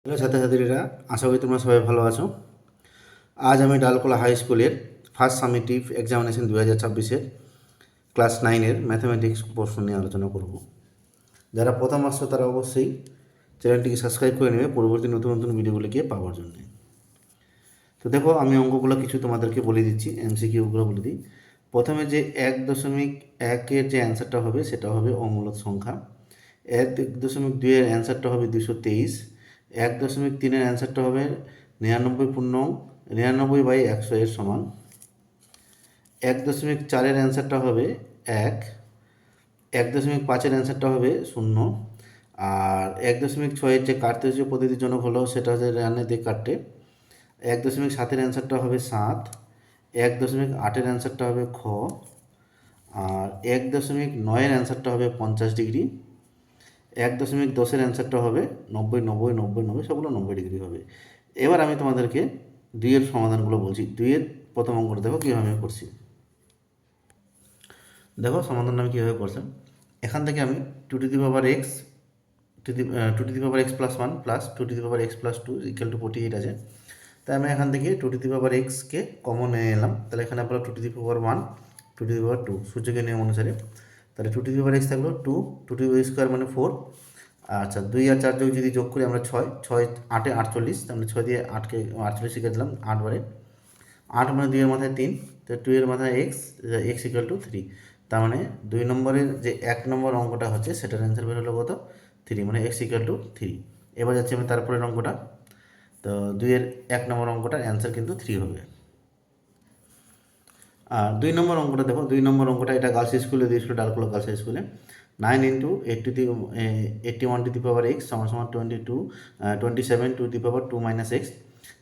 Hello ছাত্রছাত্রীরা, আশা করি তোমরা সবাই ভালো আছো। আজ আমি ডালকোলা হাই স্কুলের ফার্স্ট সামেটিভ এক্সামিনেশন 2026-এর ক্লাস 9-এর ম্যাথামেটিক্স প্রশ্ন নিয়ে আলোচনা করব। যারা প্রথম আসছো তারা অবশ্যই চ্যানেলটিকে সাবস্ক্রাইব করে নেবে পরবর্তী নতুন নতুন ভিডিওগুলিকে পাওয়ার জন্য। তো দেখো, আমি অঙ্কগুলো কিছু তোমাদেরকে বলে দিচ্ছি, এমসিকিউগুলো বলে দিই। প্রথমে যে 1.1-এর যে অ্যান্সারটা হবে সেটা হবে অমূলক সংখ্যা। 1.2-এর অ্যান্সারটা হবে 223। 1.3-এর অ্যান্সারটা হবে 99/100 এর সমান। 1.4-এর অ্যান্সারটা হবে 1। 1.5-এর অ্যান্সারটা হবে 0। আর 1.6-এর যে কার্তেজীয় পদ্ধতির জনক হলো সেটা হচ্ছে রানে দিয়ে কাটে। 1.7-এর অ্যান্সারটা হবে 7। 1.8-এর অ্যান্সারটা হবে খ। আর 1.9-এর অ্যান্সারটা হবে 50 ডিগ্রি। 1.10-এর অ্যান্সারটা হবে 90, 90, 90, 90, সবগুলো 90 ডিগ্রি হবে। এবার আমি তোমাদেরকে দুইয়ের সমাধানগুলো বলছি। দুইয়ের প্রথম অঙ্কটা দেখো কীভাবে আমি করছি। দেখো সমাধানটা আমি কীভাবে করছি। এখান থেকে আমি two to the power x two to the power x plus 1 plus two to the power x plus 2 equal to 48 আছে। তাই আমি এখান থেকে টু টু দি পাওয়ার এক্সকে কমন নিয়ে এলাম। তাহলে এখানে আপনার two to the power 1, two to the power 2 সূচকের নিয়ম অনুসারে। তাহলে two to the power x থাকলো 2, two to the power square মানে 4। আচ্ছা, 2 আর 4 যদি যোগ করি আমরা 6, 6 8-এ 48, তার মানে 6 দিয়ে 8কে 48 শিখে দিলাম 8 বারে। 8 মানে 2 এর মাথায় 3, তো 2 এর মাথায় এক্স, এক্স ইকুয়াল টু 3। তার মানে 2 নম্বরের যে 1 নম্বর অঙ্কটা হচ্ছে সেটার অ্যান্সার বের হলো কত? 3, মানে এক্স ইকুয়াল টু 3। এবার যাচ্ছি আমি তারপরের অঙ্কটা। তো 2 এর 1 নম্বর অঙ্কটার অ্যান্সার কিন্তু 3 হবে। আর 2 নম্বর অঙ্কটা দেখো, 2 নম্বর অঙ্কটা এটা গার্লস স্কুলে দিয়েছিল, ডালকোলা গার্লস স্কুলে। 9 into 81 two the power x সমান সমান 27 two the power 2 minus x.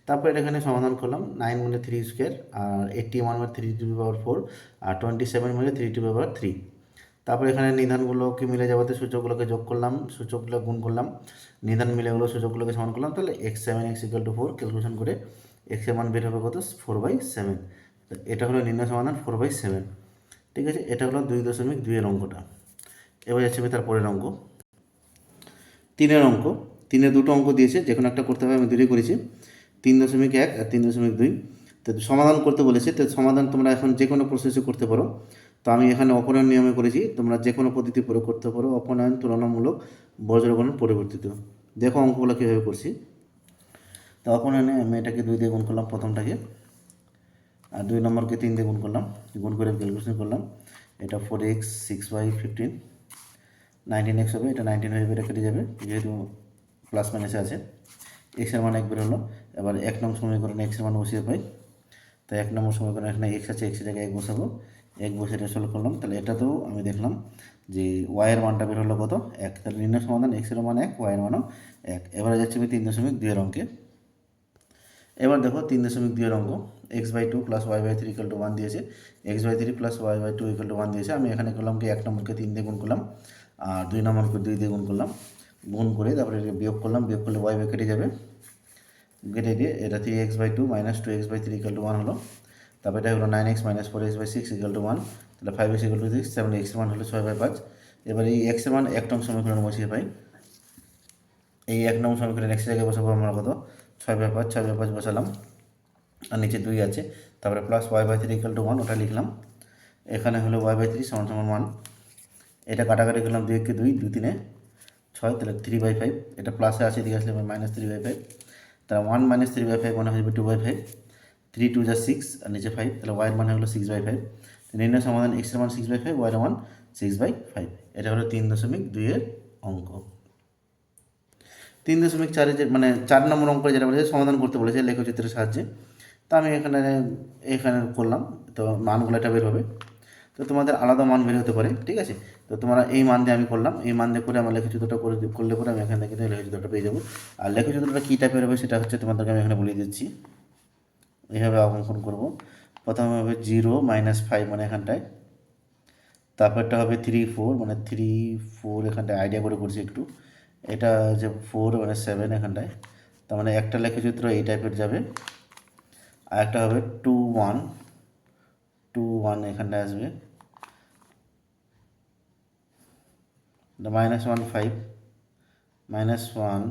তারপর এটা এখানে সমাধান করলাম। 9 মানে 3 স্কোয়ার, আর 81 মানে 3 টু দি পাওয়ার 4, আর 27 মানে 3 টু দি পাওয়ার 3। তারপর এখানে নিধানগুলোকে মিলে যাওয়াতে সূচকগুলোকে যোগ করলাম, সূচকগুলো গুণ করলাম, নিধান মিলে গেলো, সূচকগুলোকে সমান করলাম। তাহলে x7 x equal to 4 calculation করে এক্সের মান বের হবে কত? 4/7। এটা হলো নির্ণয় সমাধান 4/7। ঠিক আছে, এটা হলো 2.2-এর অঙ্কটা। এবার যাচ্ছে আমি তার পরের অঙ্ক, 3-এর অঙ্ক। 3-এ দুটো অঙ্ক দিয়েছে, যে কোনো একটা করতে হবে, আমি দুটোই করেছি। 3.1 আর 3.2। তো সমাধান করতে বলেছে, তো সমাধান তোমরা এখন যে কোনো প্রসেসে করতে পারো। তো আমি এখানে অপনয়ন নিয়মে করেছি, তোমরা যে কোনো পদ্ধতি প্রয়োগ করতে পারো। অপনয়ন, তুলনামূলক, বজ্রগণন, পরিবর্তিত। দেখো অঙ্কগুলো কীভাবে করছি। তো অপনয়নে আমি এটাকে 2 দিয়ে গুণ করলাম প্রথমটাকে, আর 2 নম্বরকে 3 দিয়ে গুণ করলাম, গুণ করে ক্যালকুলেশন করলাম। এটা 4x 6/15, 19x হবে। এটা 19 হয়ে এটা কেটে যাবে, যেহেতু প্লাস মাইনাসে আছে। এক্সের মান 1 বের হলো। এবার 1 নং সমীকরণে এক্সের মান বসিয়ে পাই। তো 1 নম্বর সমীকরণে এখানে এক্স আছে, এক্সের জায়গায় 1 বসাবো। 1 বসে এটা সলভ করলাম। তাহলে এটাতেও আমি দেখলাম যে ওয়াইয়ের মানটা বের হলো কত? 1। তাহলে নির্ণয় সমাধান এক্সের মান 1, ওয়াইয়ের মানও 1। এবারে যাচ্ছি আমি 3.2-এর অঙ্কে। এবার দেখো 3.2-এর অঙ্ক, x/2 plus y/3 equal to 1 দিয়েছে। x/3 plus y/2 equal to 1 দিয়েছে। আমি এখানে করলাম কি 1 নম্বরকে 3 দিয়ে গুণ করলাম, আর 2 নম্বরকে 2 দিয়ে গুণ করলাম। গুণ করে তারপরে বিয়োগ করলাম, বিয়োগ করলে y কেটে যাবে, কেটে দিয়ে এটা 3x/2 minus 2x/3 equal to 1 হলো। তারপরে এটা হলো 9x minus 4x/6 equal to 1। তাহলে 5x ইকুয়াল টু 6, 7x এর মান হলো 6/5। এবার এই x এর মান 1 নং সমীকরণে বসিয়ে পাই। এই 1 নং সমীকরণে x এর জায়গায় বসাবো আমরা কত? 6/5, 6/5 বসালাম, আর নিচে 2 আছে। তারপরে প্লাস y/3 ইকুয়াল টু 1, ওটা লিখলাম। এখানে হলো y/3 সমান সমান 1। এটা কাটাকাটি করলাম, 2 কে 2, 2 3 6, তাহলে 3/5। এটা প্লাসে আছে, এদিকে আসলে মাইনাস 3/5। তাহলে 1 মাইনাস 3/5 মানে হয়ে যাবে 2/5। 3 2 যা 6, আর নিচে 5, তাহলে y এর মান হলো 6/5। নির্ণয় সমাধান x এর মান 6/5, y এর মান 6/5। এটা হলো 3.2-এর অঙ্ক। 3.4 যে মানে 4 নম্বর অঙ্ক যেটা বলেছে সমাধান করতে বলেছে লেখচিত্রের সাহায্যে। তো আমি এখানে এখানে করলাম, তো মানগুলো এটা বের হবে। তো তোমাদের আলাদা মান বের হতে পারে, ঠিক আছে। তো তোমরা এই মান দিয়ে আমি করলাম, এই মান দিয়ে করে আমার লেখচিত্রটা করলে পরে আমি এখান থেকে লেখচিত্রটা পেয়ে যাবো। আর লেখচিত্রটা কী টাইপের হবে সেটা হচ্ছে তোমাদেরকে আমি এখানে বলে দিচ্ছি। এইভাবে অঙ্কন করব। প্রথমে হবে 0 - 5 মানে এখানটায়। তারপরটা হবে 3 4 মানে 3 4 এখানটায় আইডিয়া করে করছি একটু। এটা যে 4 মানে 7 এখানটায়। তার মানে একটা লেখচিত্র এই টাইপের যাবে। আর একটা হবে 2 1 2 1 এখানটায় আসবে। -1 5 -1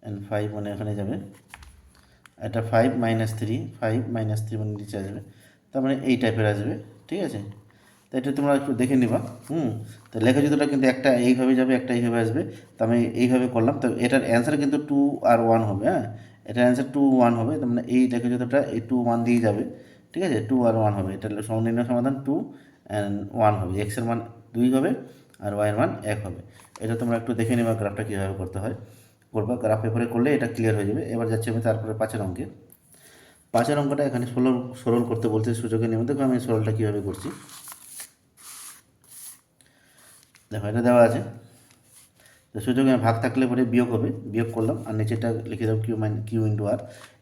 অ্যান্ড 5 মানে এখানে যাবে, এটা 5 - 3, 5 - 3 মানে নিচে আসবে, তার মানে এই টাইপের আসবে। ঠিক আছে, তো এটা তোমরা একটু দেখে নিবা। তো লেখাযুক্তটা কিন্তু একটা এইভাবে যাবে, একটা এইভাবে আসবে। তো আমি এইভাবে করলাম, তো এটার অ্যান্সার কিন্তু 2 আর 1 হবে। হ্যাঁ, এটার অ্যান্সার 2 1 হবে, তার মানে এই লেখাযুক্তটা এই 2 1 দিয়ে যাবে। ঠিক আছে, 2 আর 1 হবে, এটা নির্ণয় সমাধান 2 অ্যান্ড 1 হবে। এক্সের মান 2 হবে আর ওয়াইয়ের মান 1 হবে। এটা তোমরা একটু দেখে নেবা গ্রাফটা কীভাবে করতে হয়, করবা। গ্রাফ পেপারে করলে এটা ক্লিয়ার হয়ে যাবে। এবার যাচ্ছি আমি তারপরে 5 অঙ্কে। 5 অঙ্কটা এখানে সরল করতে বলছে সূচকের নিয়ম। দেখো আমি সরলটা কীভাবে করছি, দেখো এটা দেওয়া আছে। তো সূচকে ভাগ থাকলে পরে বিয়োগ হবে, বিয়োগ করলাম আর নিচেটা লিখে দিলাম কিউ ইন্টু আর।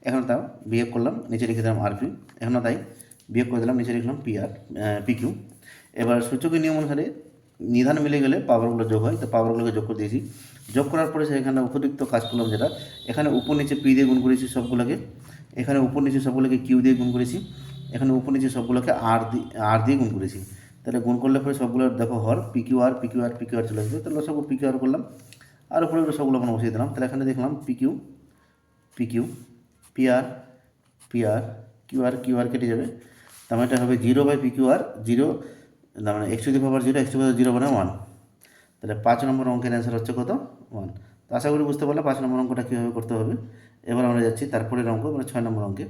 এখন তাও বিয়োগ করলাম, নিচে লিখে দিলাম আর পি। এখনও তাই বিয়োগ করে দিলাম, নিচে লিখলাম পি কিউ। এবার সূচকের নিয়ম অনুসারে নিধান মিলে গেলে পাওয়ারগুলো যোগ হয়, তো পাওয়ারগুলোকে যোগ করে দিয়েছি। যোগ করার পরে সেখানে উপযুক্ত কাজ করলাম, যেটা এখানে উপর নিচে পি দিয়ে গুণ করেছি সবগুলোকে, এখানে উপর নিচে সবগুলোকে কিউ দিয়ে গুণ করেছি, এখানে উপর নিচে সবগুলোকে আর দিয়ে গুণ করেছি। তাহলে গুণ করলে পরে সবগুলো দেখো হর পি কিউ আর চলে আসবে। তাহলে সব পি কিউ আর করলাম, আর উপরে সবগুলো আমরা বসিয়ে দিলাম। তাহলে এখানে দেখলাম P Q P R Q R কেটে যাবে। তার মানে এটা হবে 0/পি কিউ আর, 0 তার মানে x⁴ 0, x⁴ 0 মানে 1। তাহলে 5 নম্বর অঙ্কের অ্যান্সার হচ্ছে কত? 1। তো আশা করি বুঝতে পারলে 5 নম্বর অঙ্কটা কীভাবে করতে হবে। এবার আমরা যাচ্ছি তারপরের অঙ্ক, মানে 6 নম্বর অঙ্কে।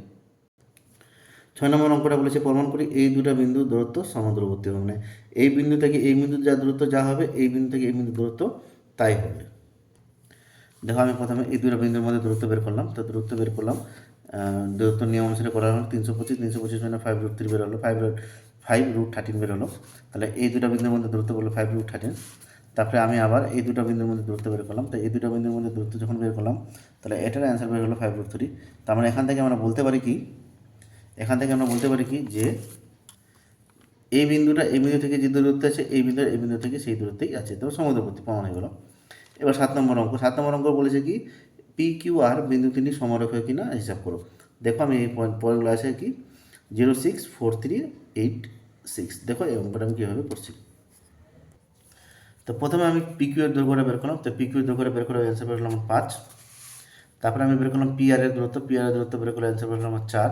6 নম্বর অঙ্কটা বলেছে প্রমাণ করি এই দুটো বিন্দু দূরত্ব সমদূরবর্তী হবে। মানে এই বিন্দু থেকে এই বিন্দুর যা দূরত্ব যা হবে, এই বিন্দু থেকে এই বিন্দুর দূরত্ব তাই হবে। দেখো আমি প্রথমে এই দুটো বিন্দুর মধ্যে দূরত্ব বের করলাম। তো দূরত্ব বের করলাম, দূরত্ব নিয়ম অনুসারে করা হলো 325 মানে 5√3 বের হলো, 5√13 বের হলো। তাহলে এই দুটো বিন্দুর মধ্যে দূরত্ব বললো 5√13। তারপরে আমি আবার এই দুটো বিন্দুর মধ্যে দূরত্ব বের করলাম। তো এই দুটো বিন্দুর মধ্যে দূরত্ব যখন বের করলাম, তাহলে এটার অ্যান্সার বের হলো 5√3। তার মানে এখান থেকে আমরা বলতে পারি কি, যে এই বিন্দুটা এই বিন্দু থেকে যে দূরত্ব আছে, এই বিন্দু থেকে সেই দূরত্বেই আছে। তো সমুদ্রবর্তী প্রমাণ হয়ে গেল। এবার 7 নম্বর অঙ্ক। 7 নম্বর অঙ্ক বলেছে কি পি কিউ আর বিন্দু তিনটি সমরেখ কিনা হিসাব করো। দেখো আমি এই পয়েন্টগুলো আছে কি 0.64386। দেখো এই অঙ্কটা আমি কীভাবে করছি। তো প্রথমে আমি পি কিউ এর দৈর্ঘ্যটা বের করলাম। তো পি কিউ এর দৈর্ঘ্যটা বের করে অ্যান্সার বের করলাম 5। তারপরে আমি বের করলাম পি আর এর দূরত্ব, বের করে অ্যান্সার বের করলাম 4।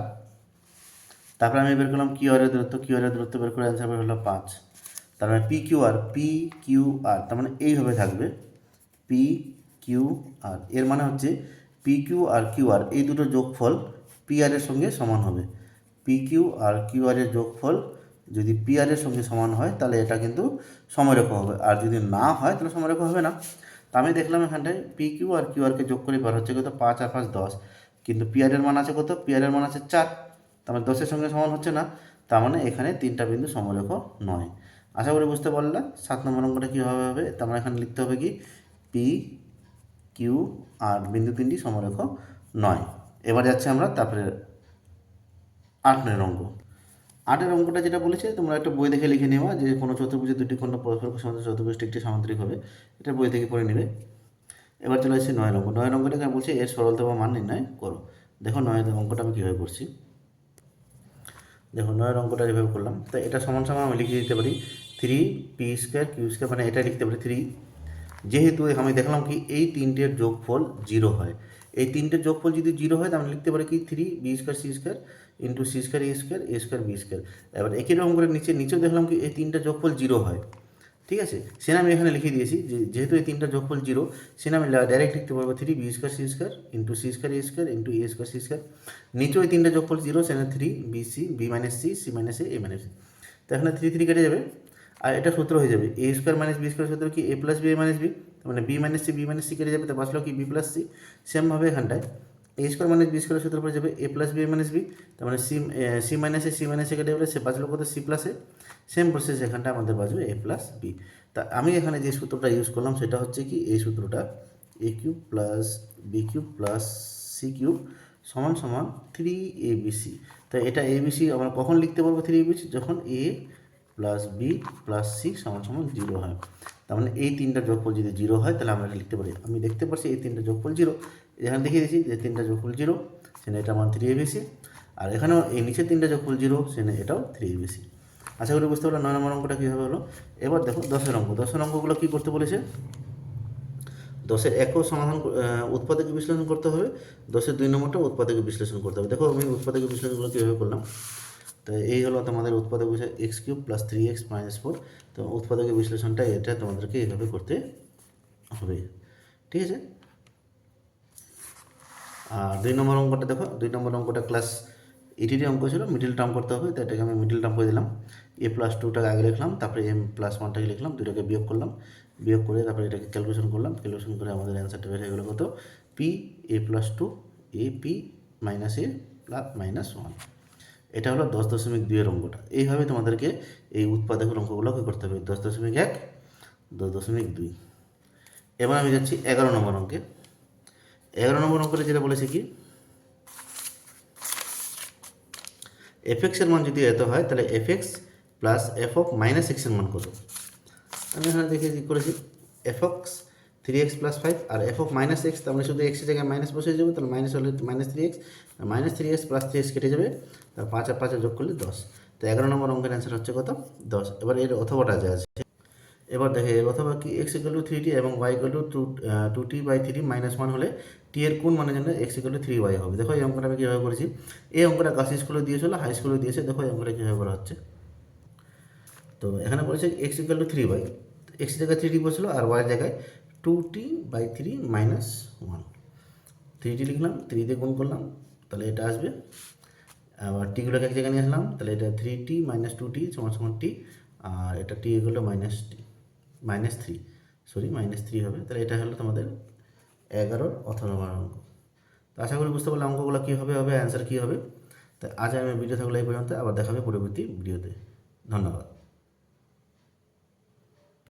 তারপরে আমি বের করলাম কিউ আর এর দূরত্ব, বের করে অ্যান্সার বের হলো 5। তার মানে পি কিউ আর তার মানে এইভাবে থাকবে পি কিউ আর। এর মানে হচ্ছে পি কিউ আর এই দুটো যোগফল পি আর এর সঙ্গে সমান হবে। পি কিউ আর এর যোগফল যদি পি আর এর সঙ্গে সমান হয়, তাহলে এটা কিন্তু সমরেখ হবে, আর যদি না হয় তাহলে সমরেখ হবে না। তো আমি দেখলাম এখানটায় পি কিউ আরকে যোগ করে বার হচ্ছে কত, 5 আর 5 10, কিন্তু পি আর এর মান আছে কত, পি আর এর মান আছে 4, তার মানে 10-এর সঙ্গে সমান হচ্ছে না। তার মানে এখানে তিনটা বিন্দু সমরেখ নয়। আশা করি বুঝতে পারলাম 7 নম্বর অঙ্কটা কীভাবে হবে। তার মানে এখানে লিখতে হবে কি পি কিউ আর বিন্দু তিনটি সমরেখ নয়। এবার যাচ্ছে আমরা তারপরে 8 নম্বর অঙ্ক। 8-এর অঙ্কটা যেটা বলেছে তোমরা একটা বই দেখে লিখে নেওয়া, যে কোনো চতুর্ভুজের দুটি খণ্ড পরস্পর সমান্তরাল চতুর্ভুজটি একটি সামান্তরিক হবে, এটা বই থেকে পড়ে নেবে। এবার চলে আসছে 9 অঙ্ক। 9 অঙ্কটা এখানে বলছে এর সরলতম মান নির্ণয় করো। দেখো 9 অঙ্কটা আমি কীভাবে করছি। দেখো 9 অঙ্কটা যেভাবে করলাম, তো এটা সমান সমান আমি লিখে দিতে পারি 3p² q², মানে এটা লিখতে পারি 3। যেহেতু আমি দেখলাম কি এই তিনটের যোগফল 0 হয়, এই তিনটের যোগফল যদি 0 হয় তাহলে লিখতে পারি কি 3b² ইন্টু c²a²b²। এবার একই রকম করে নিচেও দেখলাম কি এই তিনটা যোগফল 0 হয়। ঠিক আছে, সেটা আমি এখানে লিখে দিয়েছি যে যেহেতু এই তিনটা যোগফল 0, সেটা আমি ডাইরেক্ট লিখতে পারবো 3b² into c² into a²c²। নিচেও এই তিনটা যোগফল 0, সেখানে 3bc b-c c-a a-c। তো এখানে 3 কেটে যাবে, আর এটা সূত্র হয়ে যাবে a² - b² সূত্র কি a + b - b, মানে b-c b-c কেটে যাবে, তো বাঁচলো কি b + c। সেমভাবে এখানটায় a² - b² সূত্র পড়ে যাবে a + b - b, তার মানে c-a কেটে যাবে, সে বাঁচলো কত c + a। সেম প্রসেস এখানটা আমাদের বাঁচবে a + b। তা আমি এখানে যে সূত্রটা ইউজ করলাম সেটা হচ্ছে কি এই সূত্রটা a³ + b³ + c³ সমান সমান 3abc। তাই এটা abc আমরা কখন লিখতে পারবো 3abc, যখন a + b + c সমান সমান 0 হয়। তার মানে এই তিনটা যোগফল যদি 0 হয় তাহলে আমরা এটা লিখতে পারি। আমি দেখতে পাচ্ছি এই তিনটা যোগফল 0, এখানে দেখিয়ে দিয়েছি যে তিনটা যোগফল 0, সেখানে এটা মান 3abc, আর এখানেও এই নিচের তিনটা যোগফল 0, সেখানে এটাও 3abc। আশা করি বুঝতে পারলাম 9 নম্বর অঙ্কটা কীভাবে হলো। এবার দেখো 10-এর অঙ্ক। 10-এর অঙ্কগুলো কী করতে বলেছে, 10-এর একও সমাধান উৎপাদকে বিশ্লেষণ করতে হবে, 10-এর 2 নম্বরটা উৎপাদকে বিশ্লেষণ করতে হবে। দেখো আমি উৎপাদকে বিশ্লেষণগুলো কীভাবে করলাম। তো এই হলো তোমাদের উৎপাদক বিষয় x cube plus 3x minus 4। তো উৎপাদকের বিশ্লেষণটা এটা তোমাদেরকে এইভাবে করতে হবে, ঠিক আছে। আর 2 নম্বর অঙ্কটা দেখো, 2 নম্বর অঙ্কটা ক্লাস এইটির অঙ্ক ছিল, মিডিল টার্ম করতে হবে, তো এটাকে আমি মিডিল টার্ম করে দিলাম। a প্লাস 2টাকে আগে লিখলাম, তারপরে m প্লাস 1টাকে লিখলাম, দুটাকে বিয়োগ করলাম, বিয়োগ করে তারপরে এটাকে ক্যালকুলেশন করলাম, ক্যালকুলেশন করে আমাদের অ্যান্সারটা বের হয়ে গেলো কত, p a plus 2 a p minus a plus minus 1। এটা হলো 10.2-এর অঙ্কটা। এইভাবে তোমাদেরকে এই উৎপাদকের অঙ্কগুলোকে করতে হবে, 10.1, 10.2। এবার আমি যাচ্ছি 11 নম্বর অঙ্কে। 11 নম্বর অঙ্কটা যেটা বলেছে কি, এফএক্সের মান যদি এত হয় তাহলে f x plus f of minus এক্সের মান কত। আমি এখানে দেখে করেছি এফএক্স 3x প্লাস 5 আর এফ অফ মাইনাস এক্স, তার মানে শুধু এক্সের জায়গায় মাইনাস বসে যাবে, তাহলে মাইনাস হলে মাইনাস 3x প্লাস 3x কেটে যাবে, তার 5 আর 5 যোগ করলে 10। তো 11 নম্বর অঙ্কের অ্যান্সার হচ্ছে কত, 10। এবার এর অথবাটা যা আছে, এবার দেখে এর অথবা কি x ইকুয়াল টু 3t এবং y equal to 2t/3 minus 1 হলে t এর কোন মানের জন্য x ইকুয়াল টু 3y হবে। দেখো এই অঙ্কটা আমি কীভাবে করেছি, এই অঙ্কটা গার্লস স্কুলে দিয়েছিল, হাই স্কুলে দিয়েছে। দেখো এই অঙ্কটা কীভাবে করা হচ্ছে। তো এখানে বলেছে x equal to 3y, x জায়গায় 3t বসছিল আর y জায়গায় 2t/3 মাইনাস 1। 3t লিখলাম, 3 দিয়ে গুণ করলাম, তাহলে এটা আসবে। আবার টিগুলোকে এক জায়গায় নিয়ে আসলাম, তাহলে এটা 3t মাইনাস 2t সমান t, আর এটা t ইকুয়াল টু মাইনাস 3 হবে। তাহলে এটা হলো তোমাদের 11 অথবা নম্বর অঙ্ক। তো আশা করি বুঝতে পারলে অঙ্কগুলো কী হবে, অ্যান্সার কী হবে। তাই আজ আমি ভিডিও থাকলে এই পর্যন্ত, আবার দেখাবে পরবর্তী ভিডিওতে। ধন্যবাদ।